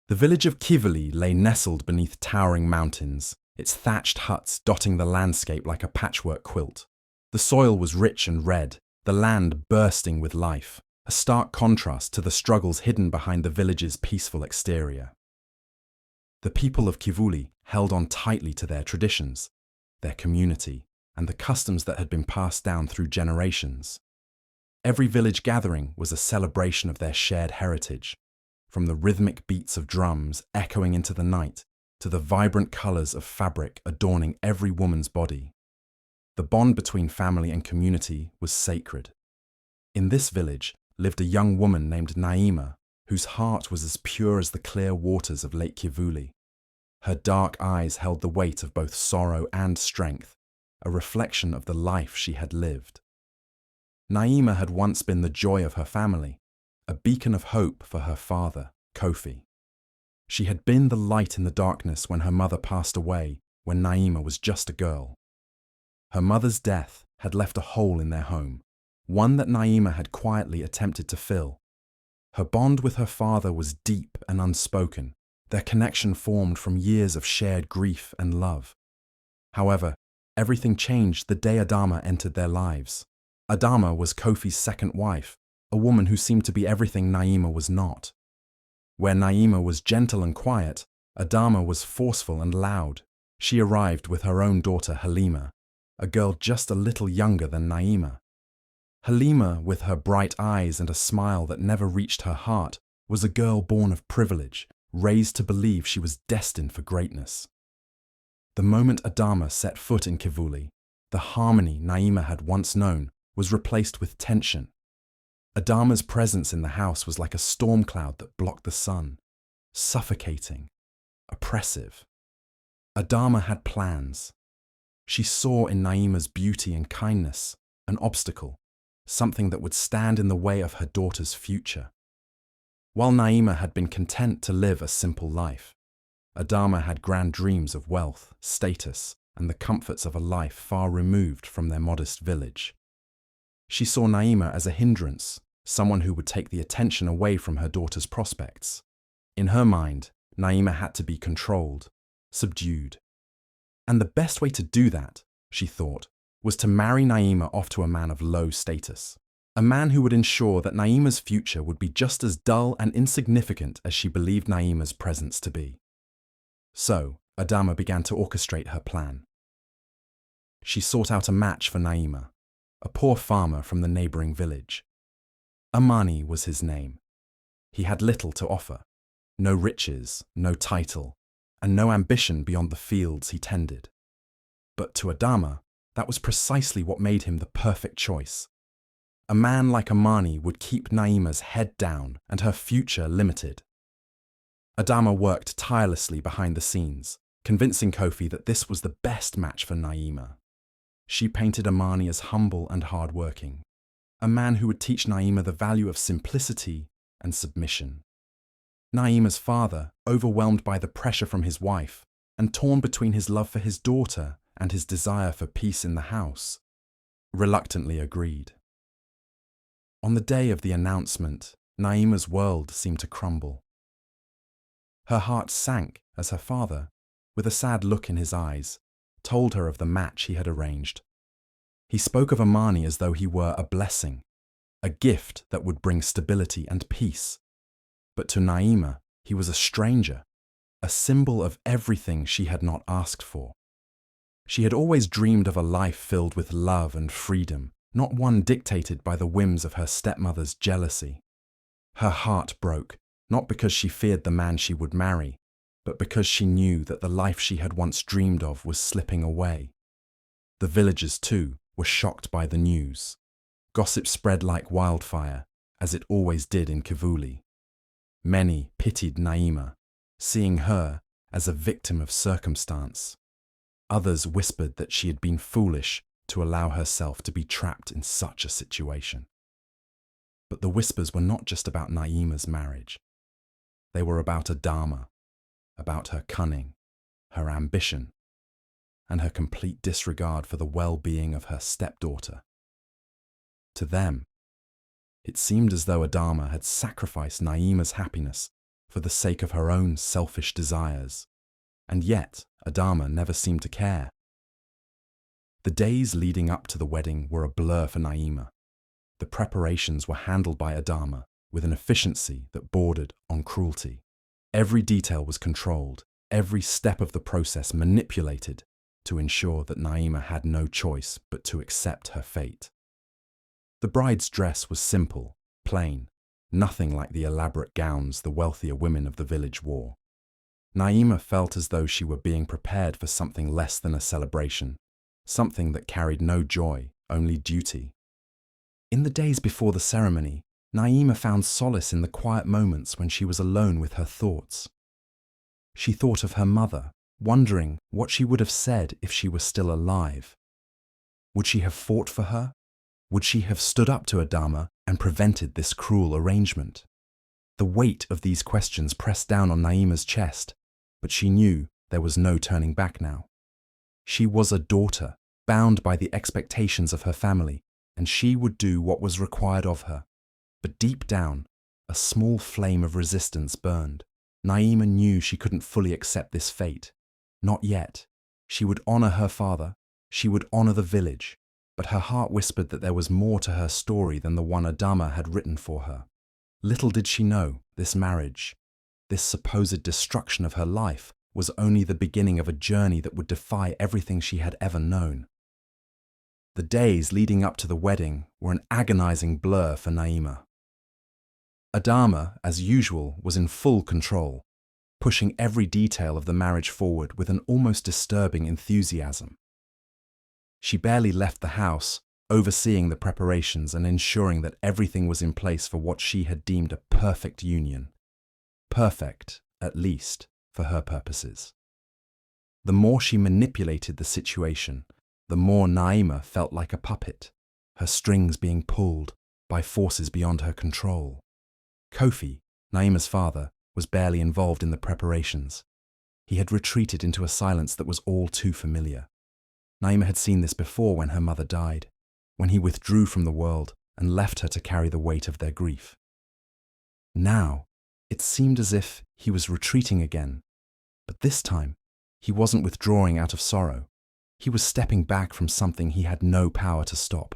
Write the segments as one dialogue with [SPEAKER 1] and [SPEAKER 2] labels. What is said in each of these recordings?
[SPEAKER 1] The village of Kuli lay nestled beneath towering mountains, its thatched huts dotting the landscape like a patchwork quilt. The soil was rich and red, the land bursting with life, a stark contrast to the struggles hidden behind the village's peaceful exterior. The people of Kuli held on tightly to their traditions, their community, and the customs that had been passed down through generations. Every village gathering was a celebration of their shared heritage, from the rhythmic beats of drums echoing into the night to the vibrant colors of fabric adorning every woman's body. The bond between family and community was sacred. In this village lived a young woman named Naima, whose heart was as pure as the clear waters of Lake Kuli. Her dark eyes held the weight of both sorrow and strength, a reflection of the life she had lived. Naima had once been the joy of her family, a beacon of hope for her father, Kofi. She had been the light in the darkness when her mother passed away when Naima was just a girl. Her mother's death had left a hole in their home, one that Naima had quietly attempted to fill. Her bond with her father was deep and unspoken, their connection formed from years of shared grief and love. However, everything changed the day Adama entered their lives. Adama was Kofi's second wife, a woman who seemed to be everything Naima was not. Where Naima was gentle and quiet, Adama was forceful and loud. She arrived with her own daughter Halima, a girl just a little younger than Naima. Halima, with her bright eyes and a smile that never reached her heart, was a girl born of privilege, raised to believe she was destined for greatness. The moment Adama set foot in Kuli, the harmony Naima had once known was replaced with tension. Adama's presence in the house was like a storm cloud that blocked the sun, suffocating, oppressive. Adama had plans. She saw in Naima's beauty and kindness an obstacle, something that would stand in the way of her daughter's future. While Naima had been content to live a simple life, Adama had grand dreams of wealth, status, and the comforts of a life far removed from their modest village. She saw Naima as a hindrance, someone who would take the attention away from her daughter's prospects. In her mind, Naima had to be controlled, subdued. And the best way to do that, she thought, was to marry Naima off to a man of low status. A man who would ensure that Naima's future would be just as dull and insignificant as she believed Naima's presence to be. So, Adama began to orchestrate her plan. She sought out a match for Naima, a poor farmer from the neighboring village. Amani was his name. He had little to offer, no riches, no title, and no ambition beyond the fields he tended. But to Adama, that was precisely what made him the perfect choice. A man like Amani would keep Naima's head down and her future limited. Adama worked tirelessly behind the scenes, convincing Kofi that this was the best match for Naima. She painted Amani as humble and hardworking, a man who would teach Naima the value of simplicity and submission. Naima's father, overwhelmed by the pressure from his wife and torn between his love for his daughter and his desire for peace in the house, reluctantly agreed. On the day of the announcement, Naima's world seemed to crumble. Her heart sank as her father, with a sad look in his eyes, told her of the match he had arranged. He spoke of Amani as though he were a blessing, a gift that would bring stability and peace. But to Naima, he was a stranger, a symbol of everything she had not asked for. She had always dreamed of a life filled with love and freedom, not one dictated by the whims of her stepmother's jealousy. Her heart broke, not because she feared the man she would marry, but because she knew that the life she had once dreamed of was slipping away. The villagers, too, were shocked by the news. Gossip spread like wildfire, as it always did in Kuli. Many pitied Naima, seeing her as a victim of circumstance. Others whispered that she had been foolish to allow herself to be trapped in such a situation. But the whispers were not just about Naima's marriage. They were about Adama, about her cunning, her ambition, and her complete disregard for the well-being of her stepdaughter. To them, it seemed as though Adama had sacrificed Naima's happiness for the sake of her own selfish desires. And yet, Adama never seemed to care. The days leading up to the wedding were a blur for Naima. The preparations were handled by Adama with an efficiency that bordered on cruelty. Every detail was controlled, every step of the process manipulated to ensure that Naima had no choice but to accept her fate. The bride's dress was simple, plain, nothing like the elaborate gowns the wealthier women of the village wore. Naima felt as though she were being prepared for something less than a celebration, something that carried no joy, only duty. In the days before the ceremony, Naima found solace in the quiet moments when she was alone with her thoughts. She thought of her mother, wondering what she would have said if she were still alive. Would she have fought for her? Would she have stood up to Adama and prevented this cruel arrangement? The weight of these questions pressed down on Naima's chest, but she knew there was no turning back now. She was a daughter, bound by the expectations of her family, and she would do what was required of her. But deep down, a small flame of resistance burned. Naima knew she couldn't fully accept this fate. Not yet. She would honor her father, she would honor the village, but her heart whispered that there was more to her story than the one Adama had written for her. Little did she know, this marriage, this supposed destruction of her life, was only the beginning of a journey that would defy everything she had ever known. The days leading up to the wedding were an agonizing blur for Naima. Adama, as usual, was in full control, pushing every detail of the marriage forward with an almost disturbing enthusiasm. She barely left the house, overseeing the preparations and ensuring that everything was in place for what she had deemed a perfect union. Perfect, at least, for her purposes. The more she manipulated the situation, the more Naima felt like a puppet, her strings being pulled by forces beyond her control. Kofi, Naima's father, was barely involved in the preparations. He had retreated into a silence that was all too familiar. Naima had seen this before when her mother died, when he withdrew from the world and left her to carry the weight of their grief. Now, it seemed as if he was retreating again, but this time, he wasn't withdrawing out of sorrow. He was stepping back from something he had no power to stop.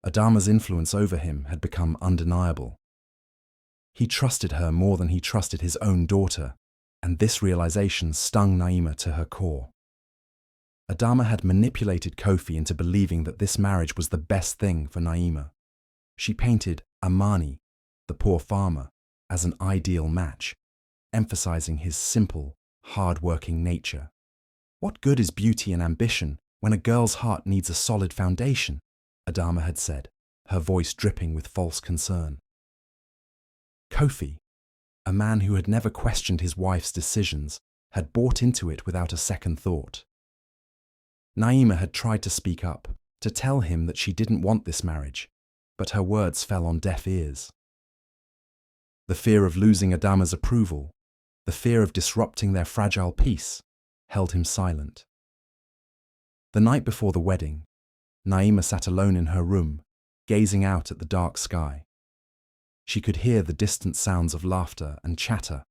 [SPEAKER 1] Adama's influence over him had become undeniable. He trusted her more than he trusted his own daughter, and this realization stung Naima to her core. Adama had manipulated Kofi into believing that this marriage was the best thing for Naima. She painted Amani, the poor farmer, as an ideal match, emphasizing his simple, hard-working nature. What good is beauty and ambition when a girl's heart needs a solid foundation? Adama had said, her voice dripping with false concern. Kofi, a man who had never questioned his wife's decisions, had bought into it without a second thought. Naima had tried to speak up, to tell him that she didn't want this marriage, but her words fell on deaf ears. The fear of losing Adama's approval, the fear of disrupting their fragile peace, held him silent. The night before the wedding, Naima sat alone in her room, gazing out at the dark sky. She could hear the distant sounds of laughter and chatter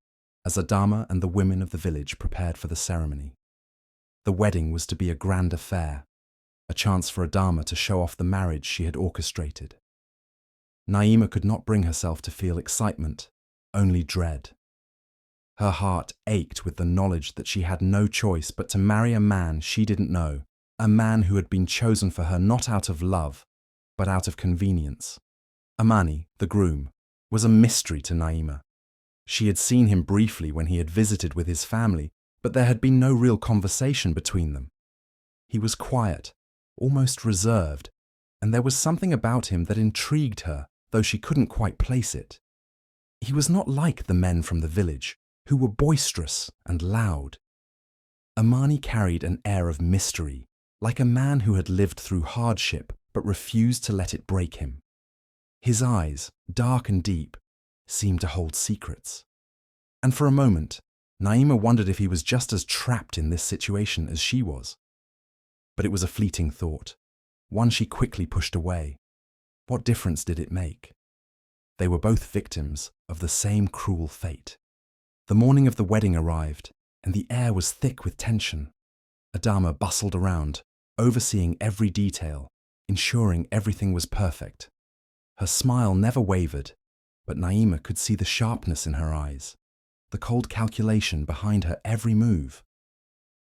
[SPEAKER 1] as Adama and the women of the village prepared for the ceremony. The wedding was to be a grand affair, a chance for Adama to show off the marriage she had orchestrated. Naima could not bring herself to feel excitement, only dread. Her heart ached with the knowledge that she had no choice but to marry a man she didn't know, a man who had been chosen for her not out of love, but out of convenience. Amani, the groom, was a mystery to Naima. She had seen him briefly when he had visited with his family, but there had been no real conversation between them. He was quiet, almost reserved, and there was something about him that intrigued her, though she couldn't quite place it. He was not like the men from the village, who were boisterous and loud. Amani carried an air of mystery, like a man who had lived through hardship but refused to let it break him. His eyes, dark and deep, seemed to hold secrets. And for a moment, Naima wondered if he was just as trapped in this situation as she was. But it was a fleeting thought, one she quickly pushed away. What difference did it make? They were both victims of the same cruel fate. The morning of the wedding arrived, and the air was thick with tension. Adama bustled around, overseeing every detail, ensuring everything was perfect. Her smile never wavered, but Naima could see the sharpness in her eyes, the cold calculation behind her every move.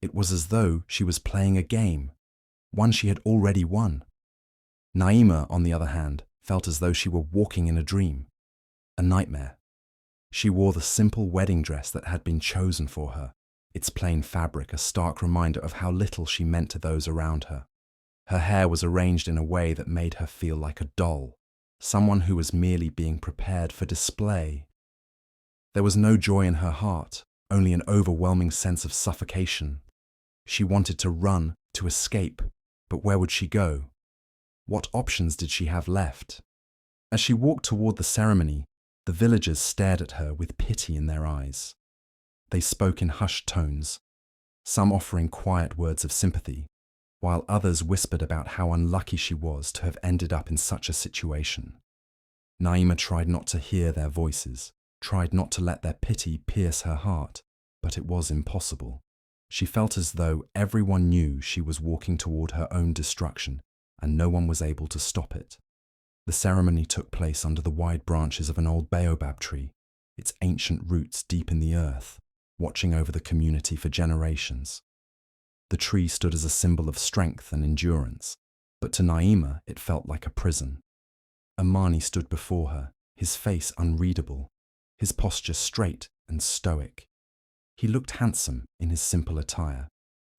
[SPEAKER 1] It was as though she was playing a game, one she had already won. Naima, on the other hand, felt as though she were walking in a dream, a nightmare. She wore the simple wedding dress that had been chosen for her, its plain fabric a stark reminder of how little she meant to those around her. Her hair was arranged in a way that made her feel like a doll, someone who was merely being prepared for display. There was no joy in her heart, only an overwhelming sense of suffocation. She wanted to run, to escape, but where would she go? What options did she have left? As she walked toward the ceremony, the villagers stared at her with pity in their eyes. They spoke in hushed tones, some offering quiet words of sympathy, while others whispered about how unlucky she was to have ended up in such a situation. Naima tried not to hear their voices, tried not to let their pity pierce her heart, but it was impossible. She felt as though everyone knew she was walking toward her own destruction, and no one was able to stop it. The ceremony took place under the wide branches of an old baobab tree, its ancient roots deep in the earth, watching over the community for generations. The tree stood as a symbol of strength and endurance, but to Naima it felt like a prison. Amani stood before her, his face unreadable, his posture straight and stoic. He looked handsome in his simple attire,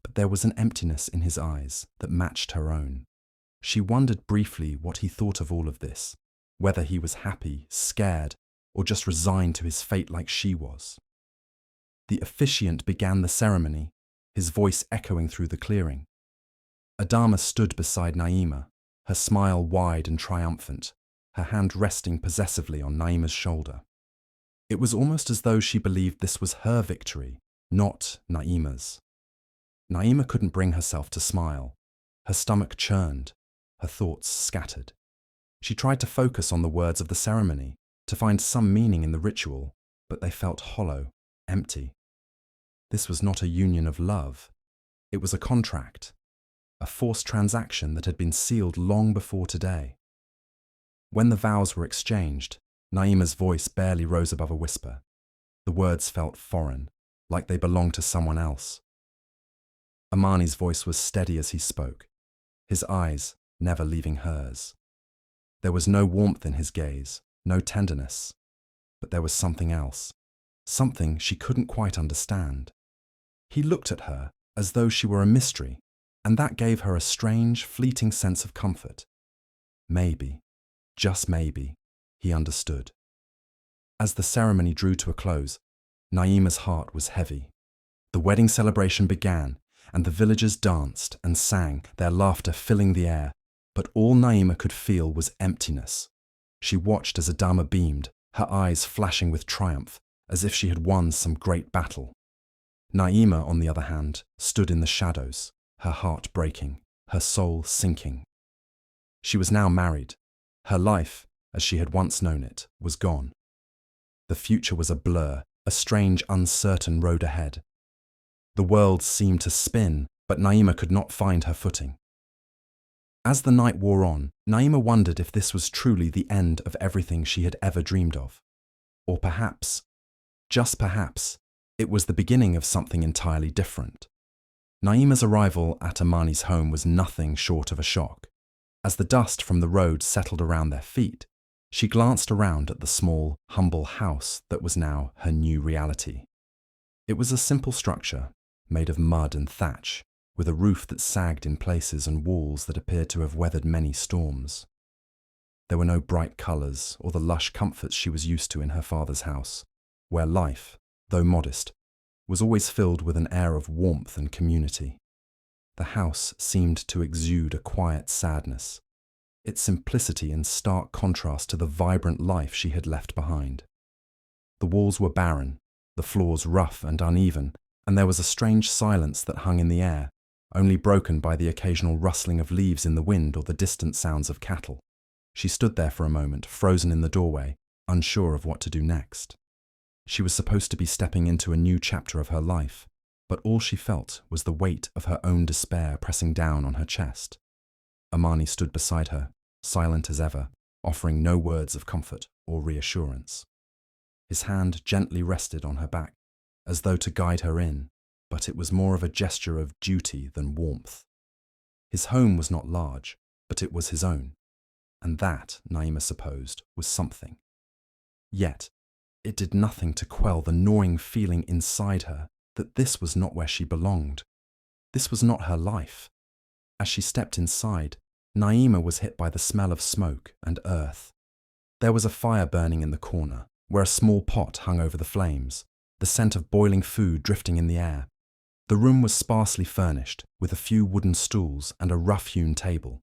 [SPEAKER 1] but there was an emptiness in his eyes that matched her own. She wondered briefly what he thought of all of this, whether he was happy, scared, or just resigned to his fate like she was. The officiant began the ceremony, his voice echoing through the clearing. Adama stood beside Naima, her smile wide and triumphant, her hand resting possessively on Naima's shoulder. It was almost as though she believed this was her victory, not Naima's. Naima couldn't bring herself to smile. Her stomach churned, her thoughts scattered. She tried to focus on the words of the ceremony, to find some meaning in the ritual, but they felt hollow, empty. This was not a union of love. It was a contract, a forced transaction that had been sealed long before today. When the vows were exchanged, Naima's voice barely rose above a whisper. The words felt foreign, like they belonged to someone else. Amani's voice was steady as he spoke, his eyes never leaving hers. There was no warmth in his gaze, no tenderness, but there was something else, something she couldn't quite understand. He looked at her as though she were a mystery, and that gave her a strange, fleeting sense of comfort. Maybe, just maybe, he understood. As the ceremony drew to a close, Naima's heart was heavy. The wedding celebration began, and the villagers danced and sang, their laughter filling the air, but all Naima could feel was emptiness. She watched as Adama beamed, her eyes flashing with triumph, as if she had won some great battle. Naima, on the other hand, stood in the shadows, her heart breaking, her soul sinking. She was now married. Her life, as she had once known it, was gone. The future was a blur, a strange, uncertain road ahead. The world seemed to spin, but Naima could not find her footing. As the night wore on, Naima wondered if this was truly the end of everything she had ever dreamed of. Or perhaps, just perhaps, it was the beginning of something entirely different. Naima's arrival at Amani's home was nothing short of a shock. As the dust from the road settled around their feet, she glanced around at the small, humble house that was now her new reality. It was a simple structure, made of mud and thatch, with a roof that sagged in places and walls that appeared to have weathered many storms. There were no bright colours or the lush comforts she was used to in her father's house, where life, though modest, was always filled with an air of warmth and community. The house seemed to exude a quiet sadness, its simplicity in stark contrast to the vibrant life she had left behind. The walls were barren, the floors rough and uneven, and there was a strange silence that hung in the air, only broken by the occasional rustling of leaves in the wind or the distant sounds of cattle. She stood there for a moment, frozen in the doorway, unsure of what to do next. She was supposed to be stepping into a new chapter of her life, but all she felt was the weight of her own despair pressing down on her chest. Amani stood beside her, silent as ever, offering no words of comfort or reassurance. His hand gently rested on her back, as though to guide her in, but it was more of a gesture of duty than warmth. His home was not large, but it was his own, and that, Naima supposed, was something. Yet, it did nothing to quell the gnawing feeling inside her that this was not where she belonged. This was not her life. As she stepped inside, Naima was hit by the smell of smoke and earth. There was a fire burning in the corner, where a small pot hung over the flames, the scent of boiling food drifting in the air. The room was sparsely furnished, with a few wooden stools and a rough-hewn table.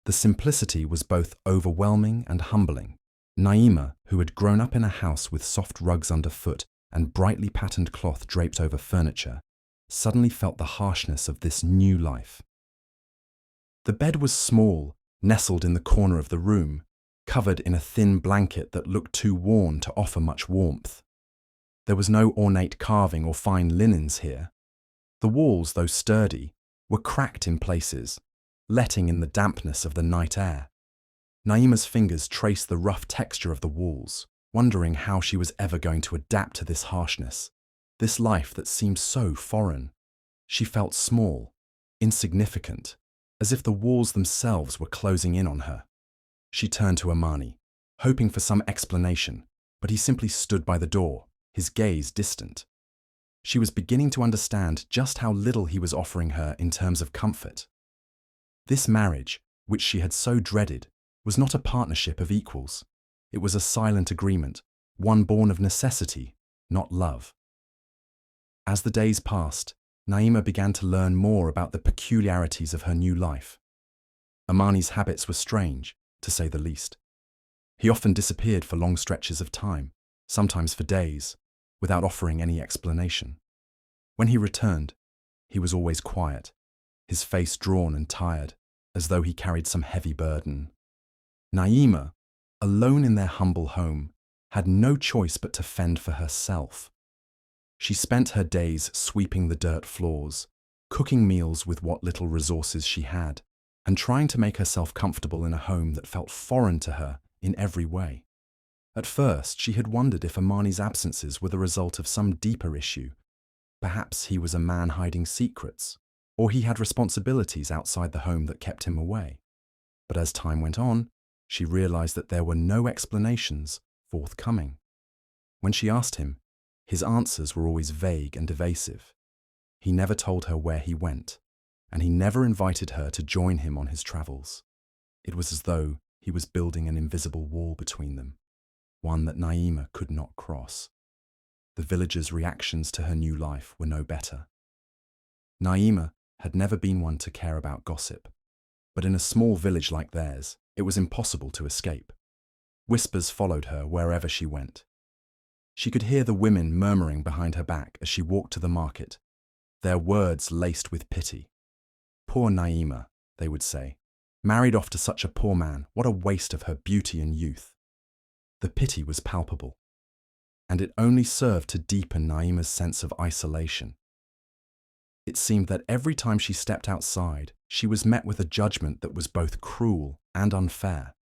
[SPEAKER 1] The simplicity was both overwhelming and humbling. Naima, who had grown up in a house with soft rugs underfoot and brightly patterned cloth draped over furniture, suddenly felt the harshness of this new life. The bed was small, nestled in the corner of the room, covered in a thin blanket that looked too worn to offer much warmth. There was no ornate carving or fine linens here. The walls, though sturdy, were cracked in places, letting in the dampness of the night air. Naima's fingers traced the rough texture of the walls, wondering how she was ever going to adapt to this harshness, this life that seemed so foreign. She felt small, insignificant, as if the walls themselves were closing in on her. She turned to Amani, hoping for some explanation, but he simply stood by the door, his gaze distant. She was beginning to understand just how little he was offering her in terms of comfort. This marriage, which she had so dreaded, was not a partnership of equals. It was a silent agreement, one born of necessity, not love. As the days passed, Naima began to learn more about the peculiarities of her new life. Amani's habits were strange, to say the least. He often disappeared for long stretches of time, sometimes for days, without offering any explanation. When he returned, he was always quiet, his face drawn and tired, as though he carried some heavy burden. Naima, alone in their humble home, had no choice but to fend for herself. She spent her days sweeping the dirt floors, cooking meals with what little resources she had, and trying to make herself comfortable in a home that felt foreign to her in every way. At first, she had wondered if Amani's absences were the result of some deeper issue. Perhaps he was a man hiding secrets, or he had responsibilities outside the home that kept him away. But as time went on, she realized that there were no explanations forthcoming. When she asked him, his answers were always vague and evasive. He never told her where he went, and he never invited her to join him on his travels. It was as though he was building an invisible wall between them, one that Naima could not cross. The villagers' reactions to her new life were no better. Naima had never been one to care about gossip, but in a small village like theirs, it was impossible to escape. Whispers followed her wherever she went. She could hear the women murmuring behind her back as she walked to the market, their words laced with pity. "Poor Naima," they would say, "married off to such a poor man, what a waste of her beauty and youth." The pity was palpable, and it only served to deepen Naima's sense of isolation. It seemed that every time she stepped outside, she was met with a judgment that was both cruel and unfair.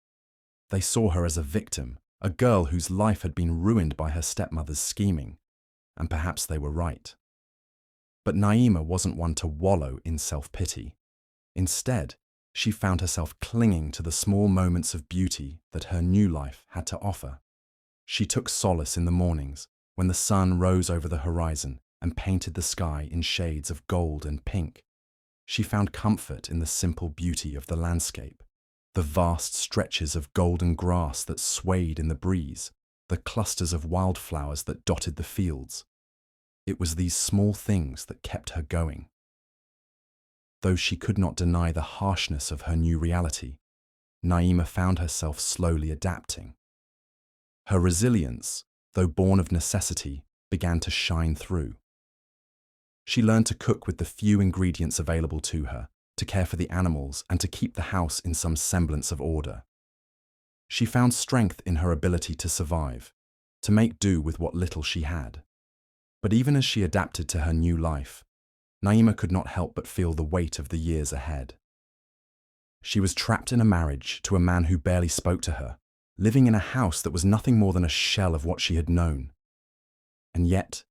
[SPEAKER 1] They saw her as a victim, a girl whose life had been ruined by her stepmother's scheming, and perhaps they were right. But Naima wasn't one to wallow in self-pity. Instead, she found herself clinging to the small moments of beauty that her new life had to offer. She took solace in the mornings, when the sun rose over the horizon and painted the sky in shades of gold and pink. She found comfort in the simple beauty of the landscape, the vast stretches of golden grass that swayed in the breeze, the clusters of wildflowers that dotted the fields. It was these small things that kept her going. Though she could not deny the harshness of her new reality, Naima found herself slowly adapting. Her resilience, though born of necessity, began to shine through. She learned to cook with the few ingredients available to her, to care for the animals, and to keep the house in some semblance of order. She found strength in her ability to survive, to make do with what little she had. But even as she adapted to her new life, Naima could not help but feel the weight of the years ahead. She was trapped in a marriage to a man who barely spoke to her, living in a house that was nothing more than a shell of what she had known. And yet,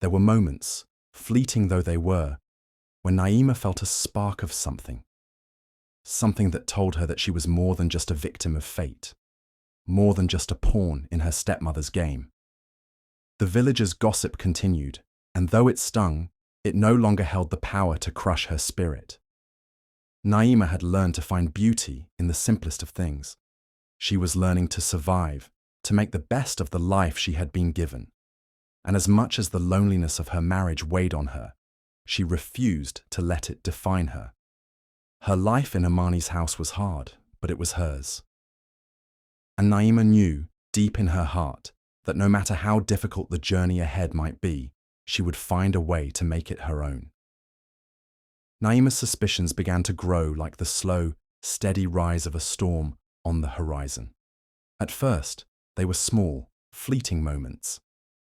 [SPEAKER 1] there were moments, fleeting though they were, when Naima felt a spark of something. Something that told her that she was more than just a victim of fate, more than just a pawn in her stepmother's game. The villagers' gossip continued, and though it stung, it no longer held the power to crush her spirit. Naima had learned to find beauty in the simplest of things. She was learning to survive, to make the best of the life she had been given. And as much as the loneliness of her marriage weighed on her, she refused to let it define her. Her life in Amani's house was hard, but it was hers. And Naima knew, deep in her heart, that no matter how difficult the journey ahead might be, she would find a way to make it her own. Naima's suspicions began to grow like the slow, steady rise of a storm on the horizon. At first, they were small, fleeting moments,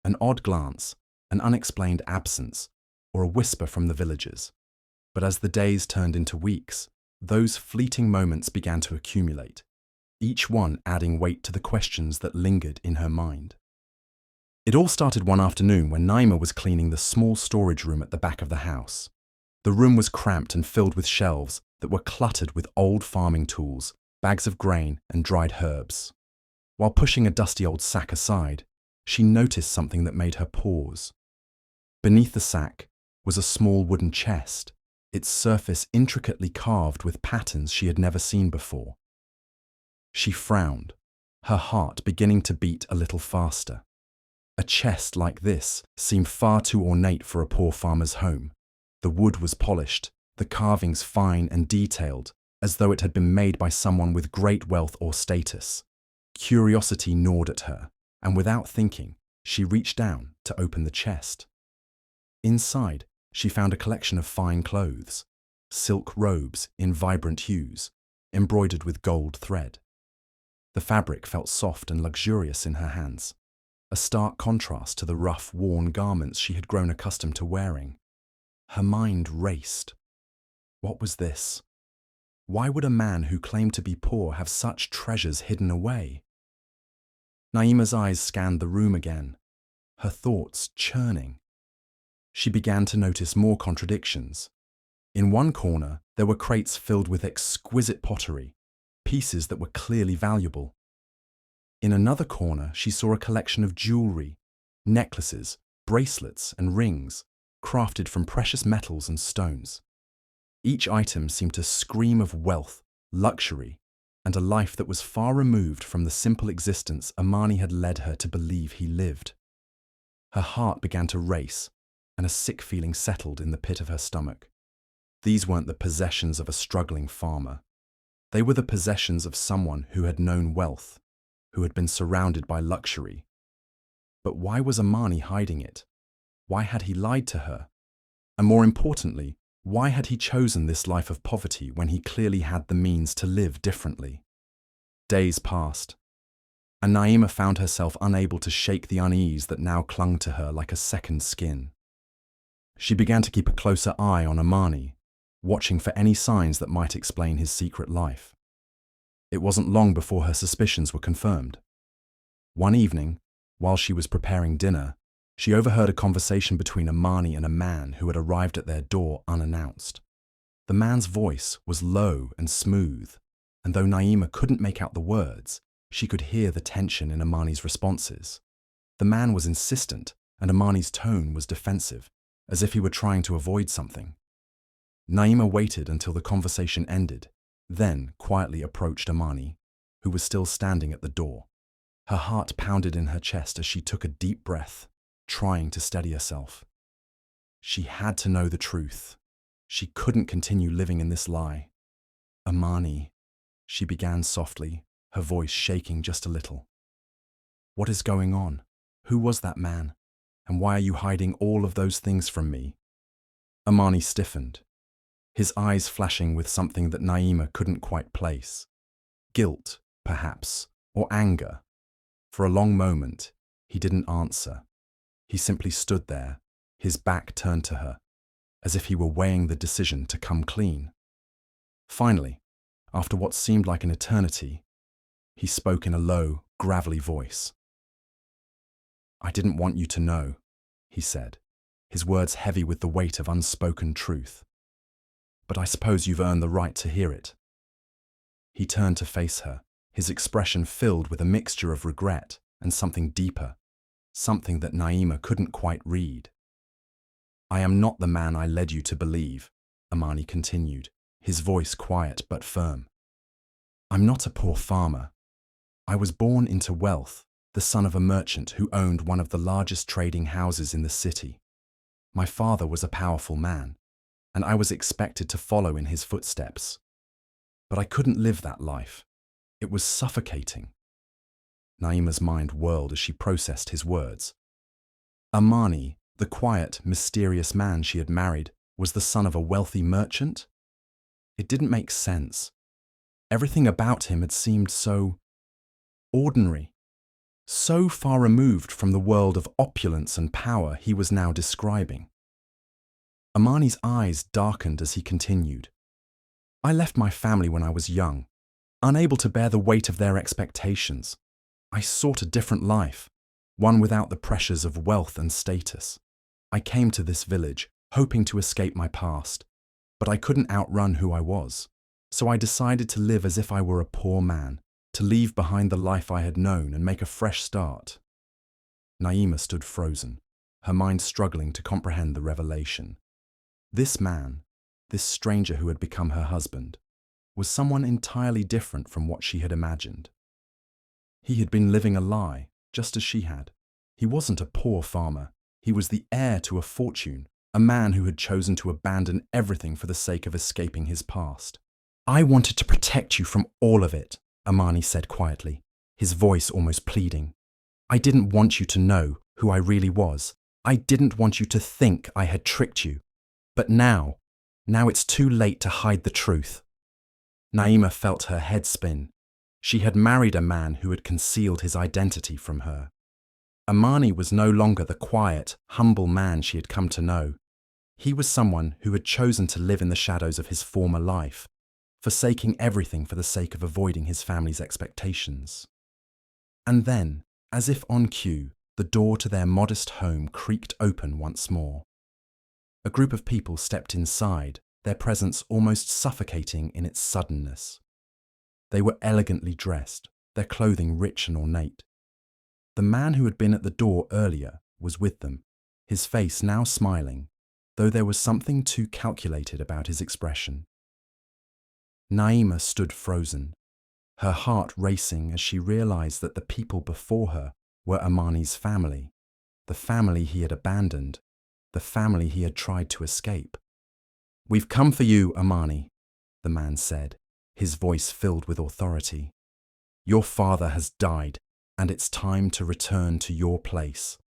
[SPEAKER 1] an odd glance, an unexplained absence, or a whisper from the villagers. But as the days turned into weeks, those fleeting moments began to accumulate, each one adding weight to the questions that lingered in her mind. It all started one afternoon when Naima was cleaning the small storage room at the back of the house. The room was cramped and filled with shelves that were cluttered with old farming tools, bags of grain, and dried herbs. While pushing a dusty old sack aside, she noticed something that made her pause. Beneath the sack was a small wooden chest, its surface intricately carved with patterns she had never seen before. She frowned, her heart beginning to beat a little faster. A chest like this seemed far too ornate for a poor farmer's home. The wood was polished, the carvings fine and detailed, as though it had been made by someone with great wealth or status. Curiosity gnawed at her, and without thinking, she reached down to open the chest. Inside, she found a collection of fine clothes, silk robes in vibrant hues, embroidered with gold thread. The fabric felt soft and luxurious in her hands, a stark contrast to the rough, worn garments she had grown accustomed to wearing. Her mind raced. What was this? Why would a man who claimed to be poor have such treasures hidden away? Naima's eyes scanned the room again, her thoughts churning. She began to notice more contradictions. In one corner, there were crates filled with exquisite pottery, pieces that were clearly valuable. In another corner, she saw a collection of jewelry, necklaces, bracelets, and rings, crafted from precious metals and stones. Each item seemed to scream of wealth, luxury, and a life that was far removed from the simple existence Amani had led her to believe he lived. Her heart began to race, and a sick feeling settled in the pit of her stomach. These weren't the possessions of a struggling farmer. They were the possessions of someone who had known wealth, who had been surrounded by luxury. But why was Amani hiding it? Why had he lied to her? And more importantly, why had he chosen this life of poverty when he clearly had the means to live differently? Days passed, and Naima found herself unable to shake the unease that now clung to her like a second skin. She began to keep a closer eye on Amani, watching for any signs that might explain his secret life. It wasn't long before her suspicions were confirmed. One evening, while she was preparing dinner, she overheard a conversation between Amani and a man who had arrived at their door unannounced. The man's voice was low and smooth, and though Naima couldn't make out the words, she could hear the tension in Amani's responses. The man was insistent, and Amani's tone was defensive, as if he were trying to avoid something. Naima waited until the conversation ended, then quietly approached Amani, who was still standing at the door. Her heart pounded in her chest as she took a deep breath, trying to steady herself. She had to know the truth. She couldn't continue living in this lie. Amani, she began softly, her voice shaking just a little. What is going on? Who was that man? And why are you hiding all of those things from me? Amani stiffened, his eyes flashing with something that Naima couldn't quite place. Guilt, perhaps, or anger. For a long moment, He didn't answer. He simply stood there, his back turned to her, as if he were weighing the decision to come clean. Finally, after what seemed like an eternity, he spoke in a low, gravelly voice. "I didn't want you to know," he said, his words heavy with the weight of unspoken truth. "But I suppose you've earned the right to hear it." He turned to face her, his expression filled with a mixture of regret and something deeper, something that Naima couldn't quite read. "I am not the man I led you to believe," Amani continued, his voice quiet but firm. "I'm not a poor farmer. I was born into wealth, the son of a merchant who owned one of the largest trading houses in the city. My father was a powerful man, and I was expected to follow in his footsteps. But I couldn't live that life. It was suffocating." Naima's mind whirled as she processed his words. Amani, the quiet, mysterious man she had married, was the son of a wealthy merchant? It didn't make sense. Everything about him had seemed so ordinary, so far removed from the world of opulence and power he was now describing. Amani's eyes darkened as he continued. "I left my family when I was young, unable to bear the weight of their expectations. I sought a different life, one without the pressures of wealth and status. I came to this village, hoping to escape my past, but I couldn't outrun who I was. So I decided to live as if I were a poor man, to leave behind the life I had known and make a fresh start." Naima stood frozen, her mind struggling to comprehend the revelation. This man, this stranger who had become her husband, was someone entirely different from what she had imagined. He had been living a lie, just as she had. He wasn't a poor farmer. He was the heir to a fortune, a man who had chosen to abandon everything for the sake of escaping his past. "I wanted to protect you from all of it," Amani said quietly, his voice almost pleading. "I didn't want you to know who I really was. I didn't want you to think I had tricked you. But now it's too late to hide the truth." Naima felt her head spin. She had married a man who had concealed his identity from her. Amani was no longer the quiet, humble man she had come to know. He was someone who had chosen to live in the shadows of his former life, forsaking everything for the sake of avoiding his family's expectations. And then, as if on cue, the door to their modest home creaked open once more. A group of people stepped inside, their presence almost suffocating in its suddenness. They were elegantly dressed, their clothing rich and ornate. The man who had been at the door earlier was with them, his face now smiling, though there was something too calculated about his expression. Naima stood frozen, her heart racing as she realized that the people before her were Amani's family, the family he had abandoned, the family he had tried to escape. "We've come for you, Amani," the man said, his voice filled with authority. "Your father has died, and it's time to return to your place."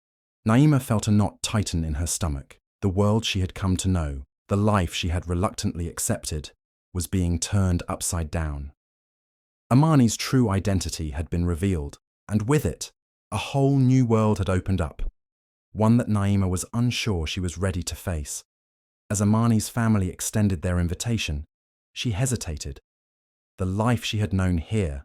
[SPEAKER 1] Naima felt a knot tighten in her stomach. The world she had come to know, the life she had reluctantly accepted, was being turned upside down. Amani's true identity had been revealed, and with it, a whole new world had opened up, one that Naima was unsure she was ready to face. As Amani's family extended their invitation, she hesitated. The life she had known here,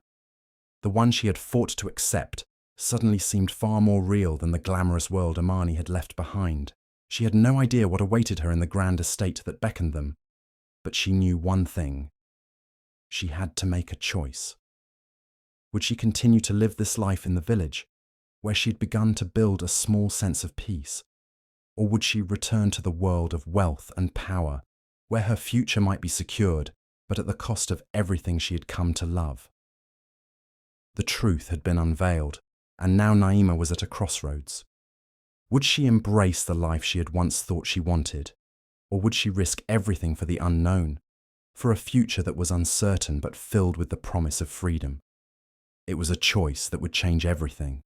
[SPEAKER 1] the one she had fought to accept, suddenly seemed far more real than the glamorous world Amani had left behind. She had no idea what awaited her in the grand estate that beckoned them, but she knew one thing. She had to make a choice. Would she continue to live this life in the village, where she'd begun to build a small sense of peace? Or would she return to the world of wealth and power, where her future might be secured, but at the cost of everything she had come to love? The truth had been unveiled, and now Naima was at a crossroads. Would she embrace the life she had once thought she wanted, or would she risk everything for the unknown, for a future that was uncertain but filled with the promise of freedom? It was a choice that would change everything.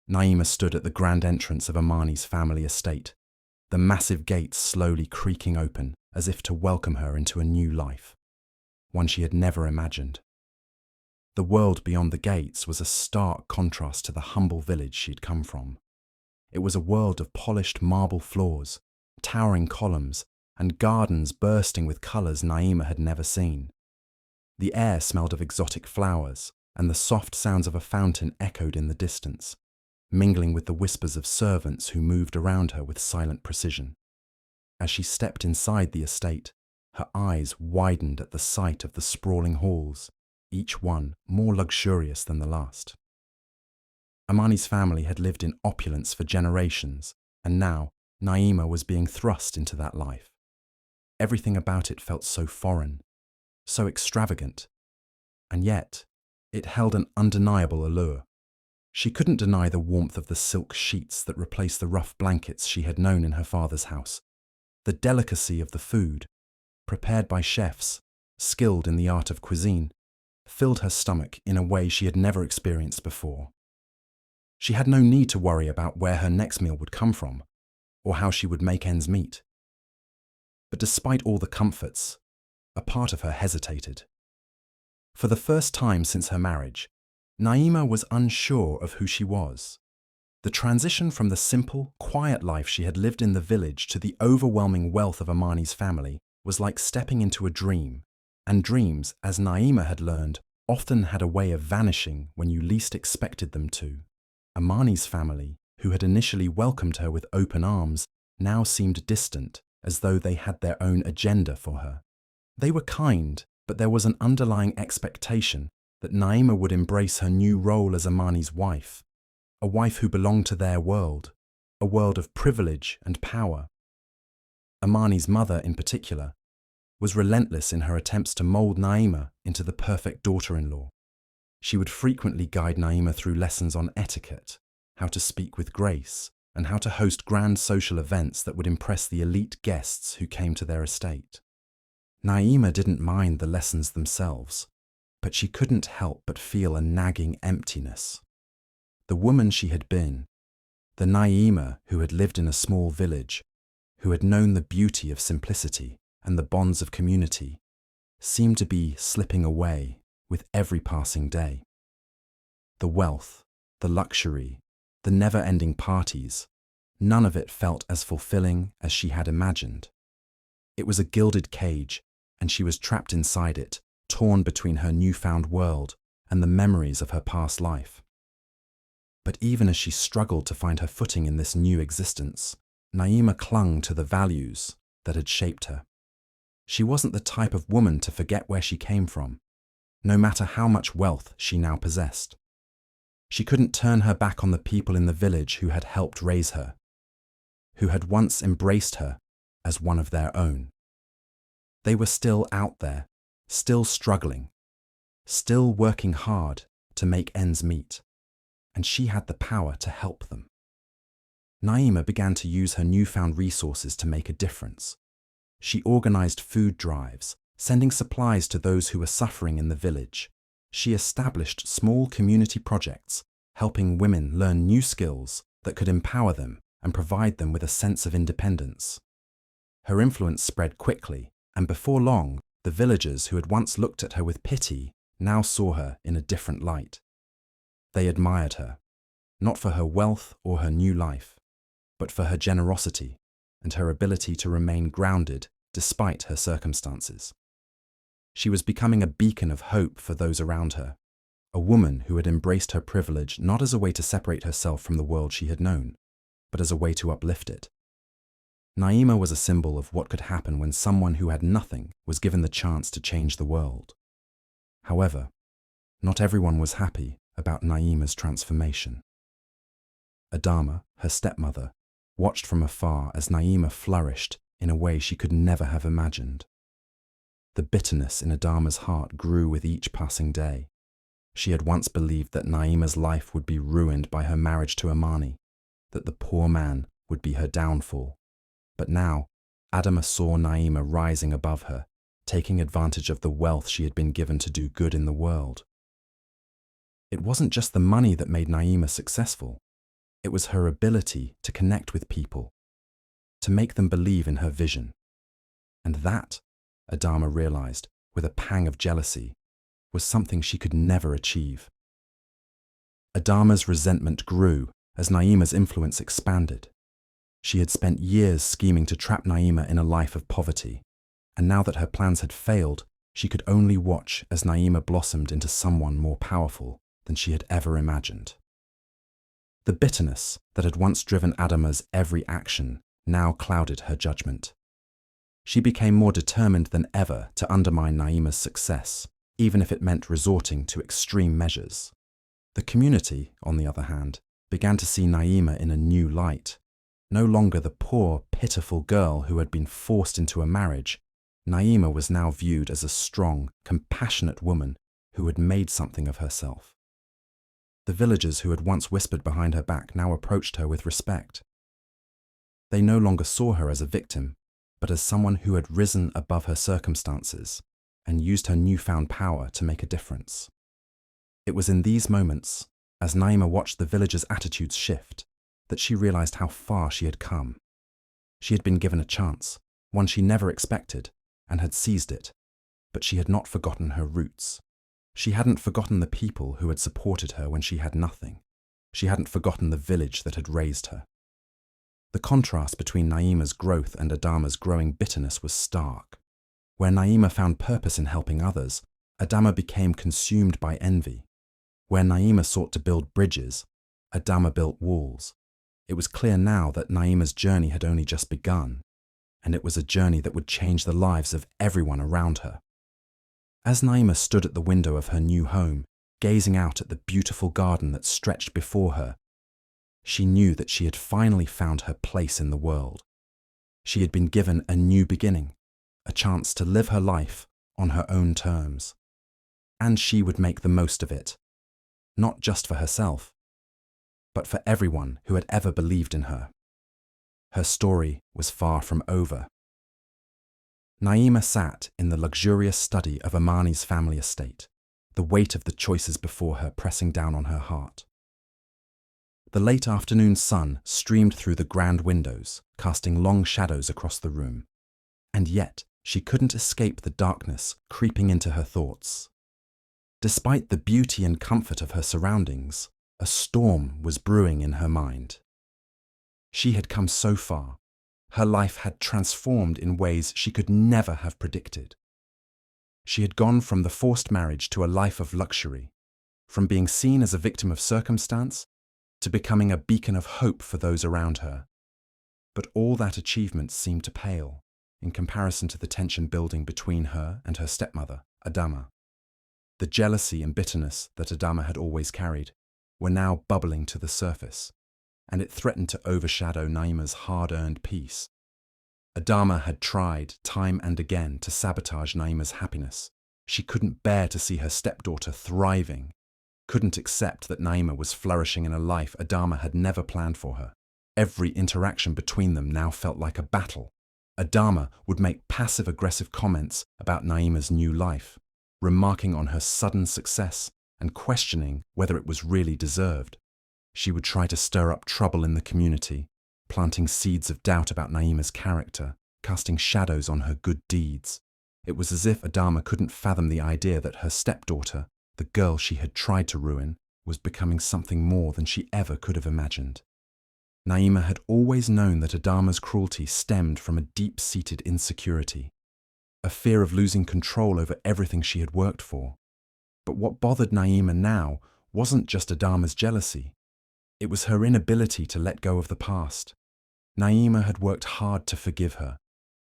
[SPEAKER 1] Naima stood at the grand entrance of Amani's family estate, the massive gates slowly creaking open as if to welcome her into a new life, one she had never imagined. The world beyond the gates was a stark contrast to the humble village she'd come from. It was a world of polished marble floors, towering columns, and gardens bursting with colours Naima had never seen. The air smelled of exotic flowers, and the soft sounds of a fountain echoed in the distance, mingling with the whispers of servants who moved around her with silent precision. As she stepped inside the estate, her eyes widened at the sight of the sprawling halls, each one more luxurious than the last. Amani's family had lived in opulence for generations, and now Naima was being thrust into that life. Everything about it felt so foreign, so extravagant, and yet it held an undeniable allure. She couldn't deny the warmth of the silk sheets that replaced the rough blankets she had known in her father's house, the delicacy of the food, prepared by chefs, skilled in the art of cuisine, filled her stomach in a way she had never experienced before. She had no need to worry about where her next meal would come from, or how she would make ends meet. But despite all the comforts, a part of her hesitated. For the first time since her marriage, Naima was unsure of who she was. The transition from the simple, quiet life she had lived in the village to the overwhelming wealth of Amani's family was like stepping into a dream, and dreams, as Naima had learned, often had a way of vanishing when you least expected them to. Amani's family, who had initially welcomed her with open arms, now seemed distant, as though they had their own agenda for her. They were kind, but there was an underlying expectation that Naima would embrace her new role as Amani's wife, a wife who belonged to their world, a world of privilege and power. Amani's mother, in particular, was relentless in her attempts to mold Naima into the perfect daughter-in-law. She would frequently guide Naima through lessons on etiquette, how to speak with grace, and how to host grand social events that would impress the elite guests who came to their estate. Naima didn't mind the lessons themselves, but she couldn't help but feel a nagging emptiness. The woman she had been, the Naima who had lived in a small village, who had known the beauty of simplicity and the bonds of community, seemed to be slipping away with every passing day. The wealth, the luxury, the never-ending parties, none of it felt as fulfilling as she had imagined. It was a gilded cage, and she was trapped inside it, torn between her newfound world and the memories of her past life. But even as she struggled to find her footing in this new existence, Naima clung to the values that had shaped her. She wasn't the type of woman to forget where she came from, no matter how much wealth she now possessed. She couldn't turn her back on the people in the village who had helped raise her, who had once embraced her as one of their own. They were still out there, still struggling, still working hard to make ends meet, and she had the power to help them. Naima began to use her newfound resources to make a difference. She organized food drives, sending supplies to those who were suffering in the village. She established small community projects, helping women learn new skills that could empower them and provide them with a sense of independence. Her influence spread quickly, and before long, the villagers who had once looked at her with pity now saw her in a different light. They admired her, not for her wealth or her new life, but for her generosity and her ability to remain grounded despite her circumstances. She was becoming a beacon of hope for those around her, a woman who had embraced her privilege not as a way to separate herself from the world she had known, but as a way to uplift it. Naima was a symbol of what could happen when someone who had nothing was given the chance to change the world. However, not everyone was happy about Naima's transformation. Adama, her stepmother, watched from afar as Naima flourished in a way she could never have imagined. The bitterness in Adama's heart grew with each passing day. She had once believed that Naima's life would be ruined by her marriage to Amani, that the poor man would be her downfall. But now, Adama saw Naima rising above her, taking advantage of the wealth she had been given to do good in the world. It wasn't just the money that made Naima successful. It was her ability to connect with people, to make them believe in her vision. And that, Adama realized, with a pang of jealousy, was something she could never achieve. Adama's resentment grew as Naima's influence expanded. She had spent years scheming to trap Naima in a life of poverty, and now that her plans had failed, she could only watch as Naima blossomed into someone more powerful than she had ever imagined. The bitterness that had once driven Adama's every action now clouded her judgment. She became more determined than ever to undermine Naima's success, even if it meant resorting to extreme measures. The community, on the other hand, began to see Naima in a new light. No longer the poor, pitiful girl who had been forced into a marriage, Naima was now viewed as a strong, compassionate woman who had made something of herself. The villagers who had once whispered behind her back now approached her with respect. They no longer saw her as a victim, but as someone who had risen above her circumstances and used her newfound power to make a difference. It was in these moments, as Naima watched the villagers' attitudes shift, that she realized how far she had come. She had been given a chance, one she never expected, and had seized it, but she had not forgotten her roots. She hadn't forgotten the people who had supported her when she had nothing. She hadn't forgotten the village that had raised her. The contrast between Naima's growth and Adama's growing bitterness was stark. Where Naima found purpose in helping others, Adama became consumed by envy. Where Naima sought to build bridges, Adama built walls. It was clear now that Naima's journey had only just begun, and it was a journey that would change the lives of everyone around her. As Naima stood at the window of her new home, gazing out at the beautiful garden that stretched before her, she knew that she had finally found her place in the world. She had been given a new beginning, a chance to live her life on her own terms. And she would make the most of it, not just for herself, but for everyone who had ever believed in her. Her story was far from over. Naima sat in the luxurious study of Amani's family estate, the weight of the choices before her pressing down on her heart. The late afternoon sun streamed through the grand windows, casting long shadows across the room, and yet she couldn't escape the darkness creeping into her thoughts. Despite the beauty and comfort of her surroundings, a storm was brewing in her mind. She had come so far. Her life had transformed in ways she could never have predicted. She had gone from the forced marriage to a life of luxury, from being seen as a victim of circumstance to becoming a beacon of hope for those around her. But all that achievement seemed to pale in comparison to the tension building between her and her stepmother, Adama. The jealousy and bitterness that Adama had always carried were now bubbling to the surface, and it threatened to overshadow Naima's hard-earned peace. Adama had tried time and again to sabotage Naima's happiness. She couldn't bear to see her stepdaughter thriving, couldn't accept that Naima was flourishing in a life Adama had never planned for her. Every interaction between them now felt like a battle. Adama would make passive-aggressive comments about Naima's new life, remarking on her sudden success and questioning whether it was really deserved. She would try to stir up trouble in the community, planting seeds of doubt about Naima's character, casting shadows on her good deeds. It was as if Adama couldn't fathom the idea that her stepdaughter, the girl she had tried to ruin, was becoming something more than she ever could have imagined. Naima had always known that Adama's cruelty stemmed from a deep-seated insecurity, a fear of losing control over everything she had worked for. But what bothered Naima now wasn't just Adama's jealousy. It was her inability to let go of the past. Naima had worked hard to forgive her,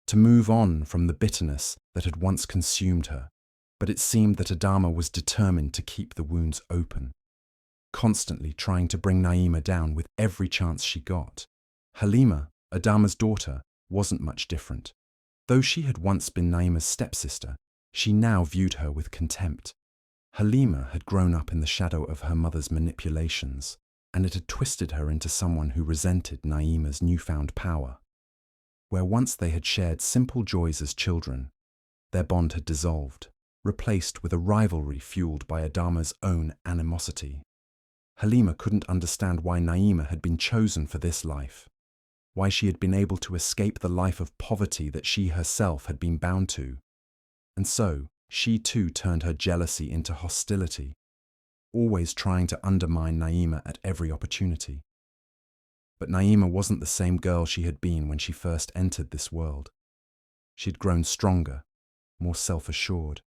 [SPEAKER 1] to move on from the bitterness that had once consumed her, but it seemed that Adama was determined to keep the wounds open, constantly trying to bring Naima down with every chance she got. Halima, Adama's daughter, wasn't much different. Though she had once been Naima's stepsister, she now viewed her with contempt. Halima had grown up in the shadow of her mother's manipulations, and it had twisted her into someone who resented Naima's newfound power. Where once they had shared simple joys as children, their bond had dissolved, replaced with a rivalry fueled by Adama's own animosity. Halima couldn't understand why Naima had been chosen for this life, why she had been able to escape the life of poverty that she herself had been bound to. And so, She too turned her jealousy into hostility, always trying to undermine Naima at every opportunity. But Naima wasn't the same girl she had been when she first entered this world. She'd grown stronger, more self-assured.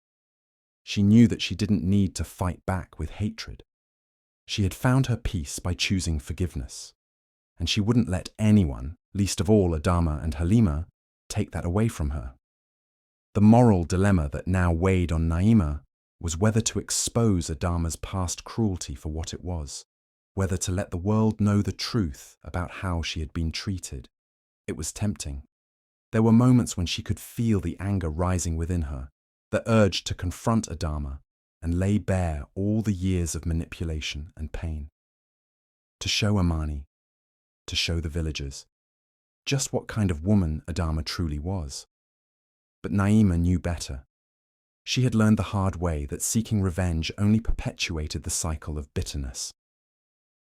[SPEAKER 1] She knew that she didn't need to fight back with hatred. She had found her peace by choosing forgiveness, and she wouldn't let anyone, least of all Adama and Halima, take that away from her. The moral dilemma that now weighed on Naima was whether to expose Adama's past cruelty for what it was, whether to let the world know the truth about how she had been treated. It was tempting. There were moments when she could feel the anger rising within her, the urge to confront Adama and lay bare all the years of manipulation and pain. To show Amani, to show the villagers, just what kind of woman Adama truly was. But Naima knew better. She had learned the hard way that seeking revenge only perpetuated the cycle of bitterness.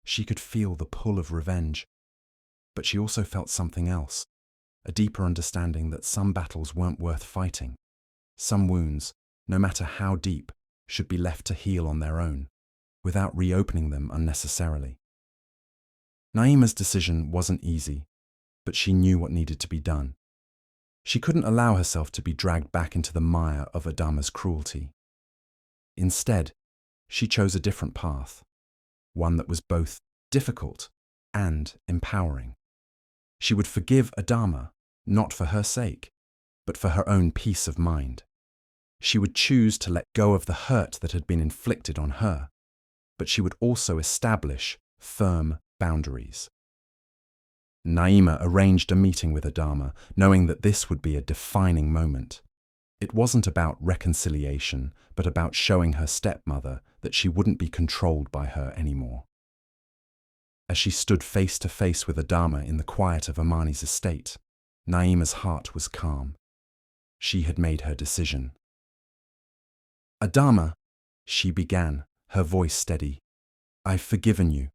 [SPEAKER 1] She could feel the pull of revenge, but she also felt something else, a deeper understanding that some battles weren't worth fighting. Some wounds, no matter how deep, should be left to heal on their own, without reopening them unnecessarily. Naima's decision wasn't easy, but she knew what needed to be done. She couldn't allow herself to be dragged back into the mire of Adama's cruelty. Instead, she chose a different path, one that was both difficult and empowering. She would forgive Adama, not for her sake, but for her own peace of mind. She would choose to let go of the hurt that had been inflicted on her, but she would also establish firm boundaries. Naima arranged a meeting with Adama, knowing that this would be a defining moment. It wasn't about reconciliation, but about showing her stepmother that she wouldn't be controlled by her anymore. As she stood face to face with Adama in the quiet of Amani's estate, Naima's heart was calm. She had made her decision. Adama, she began, her voice steady, I've forgiven you.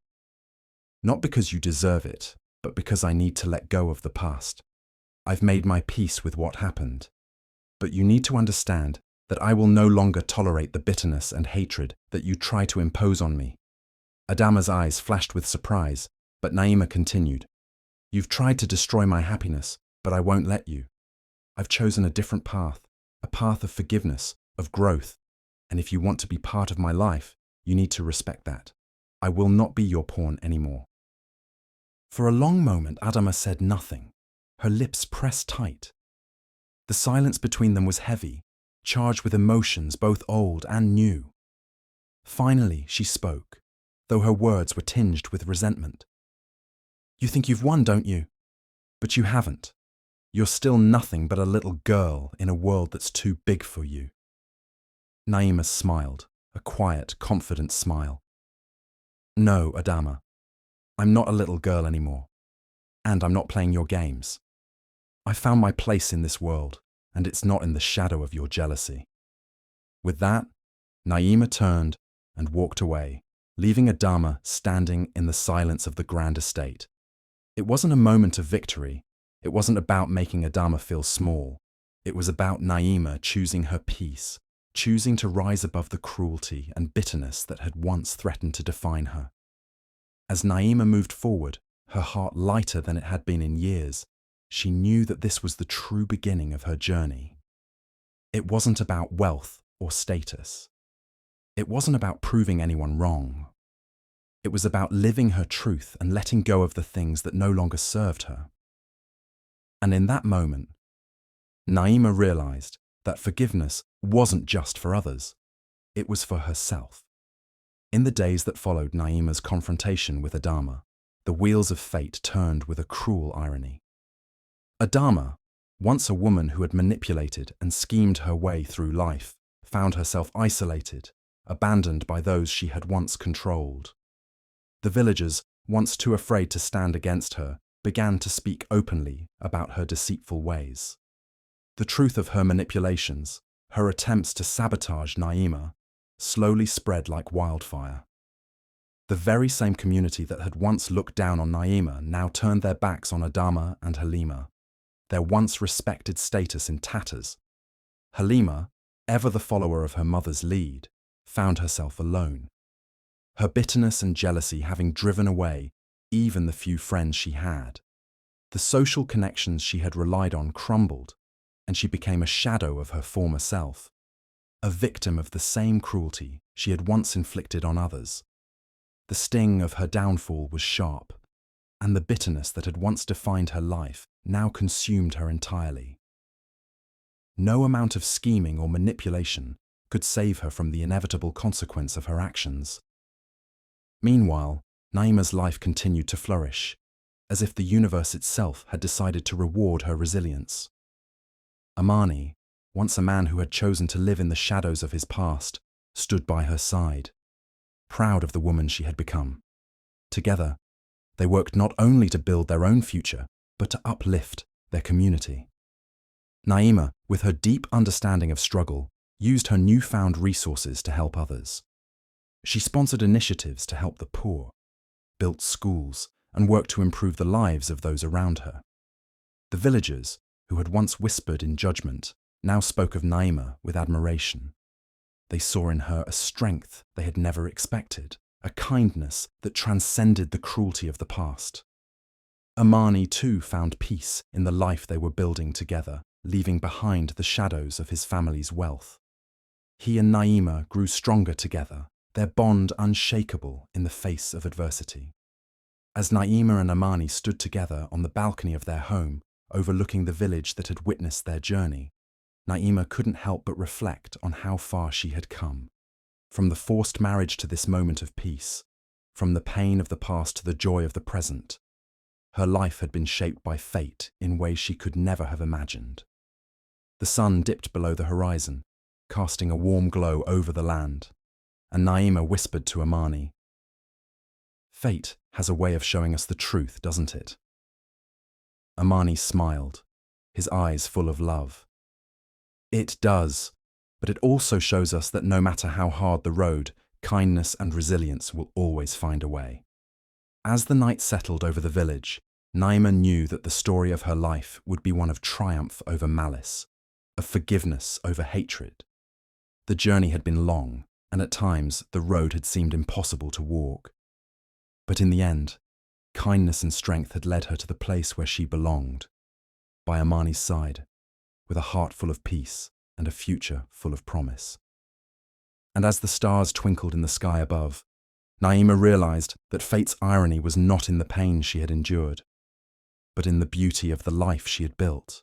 [SPEAKER 1] Not because you deserve it, but because I need to let go of the past. I've made my peace with what happened. But you need to understand that I will no longer tolerate the bitterness and hatred that you try to impose on me. Adama's eyes flashed with surprise, but Naima continued, You've tried to destroy my happiness, but I won't let you. I've chosen a different path, a path of forgiveness, of growth, and if you want to be part of my life, you need to respect that. I will not be your pawn anymore. For a long moment, Adama said nothing, her lips pressed tight. The silence between them was heavy, charged with emotions both old and new. Finally, she spoke, though her words were tinged with resentment. You think you've won, don't you? But you haven't. You're still nothing but a little girl in a world that's too big for you. Naima smiled, a quiet, confident smile. No, Adama. I'm not a little girl anymore, and I'm not playing your games. I found my place in this world, and it's not in the shadow of your jealousy. With that, Naima turned and walked away, leaving Adama standing in the silence of the grand estate. It wasn't a moment of victory. It wasn't about making Adama feel small. It was about Naima choosing her peace, choosing to rise above the cruelty and bitterness that had once threatened to define her. As Naima moved forward, her heart lighter than it had been in years, she knew that this was the true beginning of her journey. It wasn't about wealth or status. It wasn't about proving anyone wrong. It was about living her truth and letting go of the things that no longer served her. And in that moment, Naima realized that forgiveness wasn't just for others. It was for herself. In the days that followed Naima's confrontation with Adama, the wheels of fate turned with a cruel irony. Adama, once a woman who had manipulated and schemed her way through life, found herself isolated, abandoned by those she had once controlled. The villagers, once too afraid to stand against her, began to speak openly about her deceitful ways. The truth of her manipulations, her attempts to sabotage Naima, slowly spread like wildfire. The very same community that had once looked down on Naima now turned their backs on Adama and Halima, their once respected status in tatters. Halima, ever the follower of her mother's lead, found herself alone. Her bitterness and jealousy having driven away even the few friends she had. The social connections she had relied on crumbled, and she became a shadow of her former self, a victim of the same cruelty she had once inflicted on others. The sting of her downfall was sharp, and the bitterness that had once defined her life now consumed her entirely. No amount of scheming or manipulation could save her from the inevitable consequence of her actions. Meanwhile, Naima's life continued to flourish, as if the universe itself had decided to reward her resilience. Amani, once a man who had chosen to live in the shadows of his past, stood by her side, proud of the woman she had become. Together, they worked not only to build their own future, but to uplift their community. Naima, with her deep understanding of struggle, used her newfound resources to help others. She sponsored initiatives to help the poor, built schools, and worked to improve the lives of those around her. The villagers, who had once whispered in judgment, now spoke of Naima with admiration. They saw in her a strength they had never expected, a kindness that transcended the cruelty of the past. Amani too found peace in the life they were building together, leaving behind the shadows of his family's wealth. He and Naima grew stronger together, their bond unshakable in the face of adversity. As Naima and Amani stood together on the balcony of their home, overlooking the village that had witnessed their journey, Naima couldn't help but reflect on how far she had come. From the forced marriage to this moment of peace, from the pain of the past to the joy of the present, her life had been shaped by fate in ways she could never have imagined. The sun dipped below the horizon, casting a warm glow over the land, and Naima whispered to Amani, "Fate has a way of showing us the truth, doesn't it?" Amani smiled, his eyes full of love. "It does, but it also shows us that no matter how hard the road, kindness and resilience will always find a way." As the night settled over the village, Naima knew that the story of her life would be one of triumph over malice, of forgiveness over hatred. The journey had been long, and at times the road had seemed impossible to walk. But in the end, kindness and strength had led her to the place where she belonged, by Amani's side, with a heart full of peace and a future full of promise. And as the stars twinkled in the sky above, Naima realized that fate's irony was not in the pain she had endured, but in the beauty of the life she had built.